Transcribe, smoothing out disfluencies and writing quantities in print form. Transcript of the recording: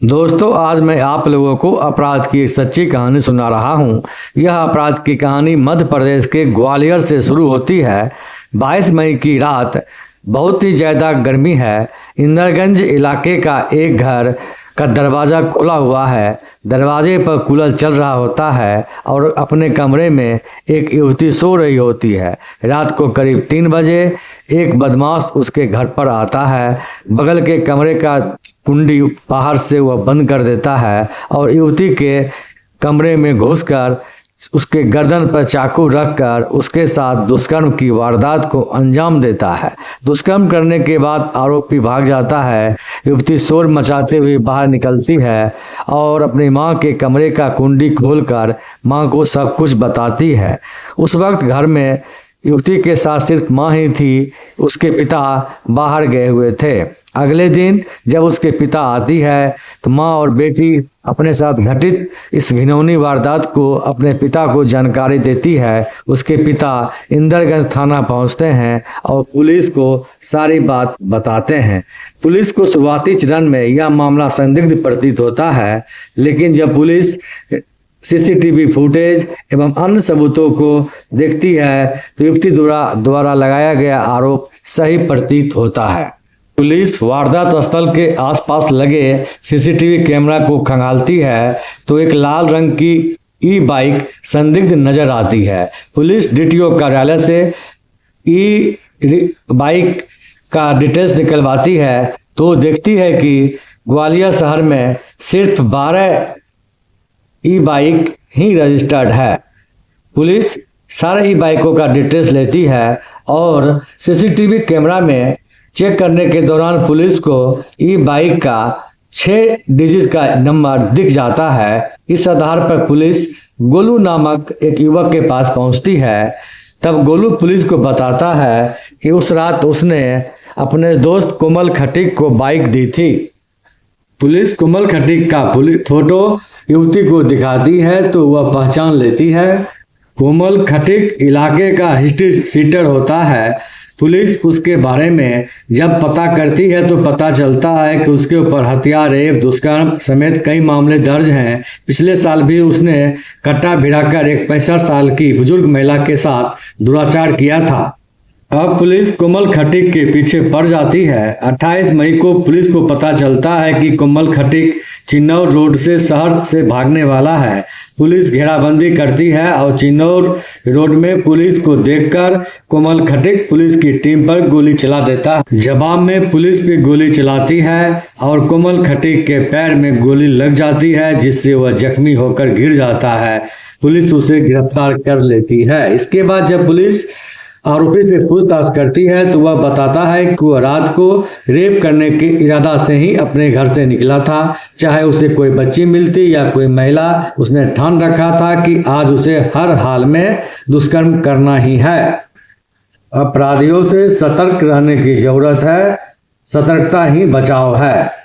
दोस्तों, आज मैं आप लोगों को अपराध की एक सच्ची कहानी सुना रहा हूँ। यह अपराध की कहानी मध्य प्रदेश के ग्वालियर से शुरू होती है। 22 मई की रात बहुत ही ज़्यादा गर्मी है। इंदरगंज इलाके का एक घर का दरवाज़ा खुला हुआ है। दरवाजे पर कूलर चल रहा होता है और अपने कमरे में एक युवती सो रही होती है। रात को करीब 3 बजे एक बदमाश उसके घर पर आता है। बगल के कमरे का कुंडी बाहर से वह बंद कर देता है और युवती के कमरे में घुसकर उसके गर्दन पर चाकू रखकर उसके साथ दुष्कर्म की वारदात को अंजाम देता है। दुष्कर्म करने के बाद आरोपी भाग जाता है। युवती शोर मचाते हुए बाहर निकलती है और अपनी मां के कमरे का कुंडी खोलकर मां को सब कुछ बताती है। उस वक्त घर में युवती के साथ सिर्फ मां ही थी। उसके पिता बाहर गए हुए थे। अगले दिन जब उसके पिता आती है तो मां और बेटी अपने साथ घटित इस घिनौनी वारदात को अपने पिता को जानकारी देती है। उसके पिता इंदरगंज थाना पहुंचते हैं और पुलिस को सारी बात बताते हैं। पुलिस को शुरुआती चरण में यह मामला संदिग्ध प्रतीत होता है, लेकिन जब पुलिस सीसीटीवी फुटेज एवं अन्य सबूतों को देखती है तो युवती द्वारा लगाया गया आरोप सही प्रतीत होता है। पुलिस वारदात स्थल के आसपास लगे सीसीटीवी कैमरा को खंगालती है तो एक लाल रंग की ई बाइक संदिग्ध नजर आती है। पुलिस डीटीओ कार्यालय से ई बाइक का डिटेल्स निकलवाती है तो देखती है कि ग्वालियर शहर में सिर्फ 12 ई बाइक ही रजिस्टर्ड है। पुलिस सारे ई बाइकों का डिटेल्स लेती है और सीसीटीवी कैमरा में चेक करने के दौरान पुलिस को ई बाइक का 6 डिजिट का नंबर दिख जाता है। इस आधार पर पुलिस गोलू नामक एक युवक के पास पहुंचती है। तब गोलू पुलिस को बताता है कि उस रात उसने अपने दोस्त कोमल खटीक को बाइक दी थी। पुलिस कोमल खटीक का फोटो युवती को दिखाती है तो वह पहचान लेती है। कोमल खटीक इलाके का हिस्ट्री सीटर होता है। पुलिस उसके बारे में जब पता करती है तो पता चलता है कि उसके ऊपर हत्या, रेप, दुष्कर्म समेत कई मामले दर्ज हैं। पिछले साल भी उसने कट्टा भिड़ाकर एक 65 साल की बुजुर्ग महिला के साथ दुराचार किया था। अब पुलिस कोमल खटीक के पीछे पड़ जाती है। 28 मई को पुलिस को पता चलता है कि कोमल खटीक चिन्नौर रोड से शहर से भागने वाला है। पुलिस घेराबंदी करती है और चिन्नौर रोड में पुलिस को देखकर कोमल खटीक पुलिस की टीम पर गोली चला देता है। जवाब में पुलिस भी गोली चलाती है और कोमल खटीक के पैर में गोली लग जाती है, जिससे वह जख्मी होकर गिर जाता है। पुलिस उसे गिरफ्तार कर लेती है। इसके बाद जब पुलिस आरोपी से पूछताछ करती है तो वह बताता है कि वह रात को रेप करने के इरादा से ही अपने घर से निकला था। चाहे उसे कोई बच्ची मिलती या कोई महिला, उसने ठान रखा था कि आज उसे हर हाल में दुष्कर्म करना ही है। अपराधियों से सतर्क रहने की जरूरत है। सतर्कता ही बचाव है।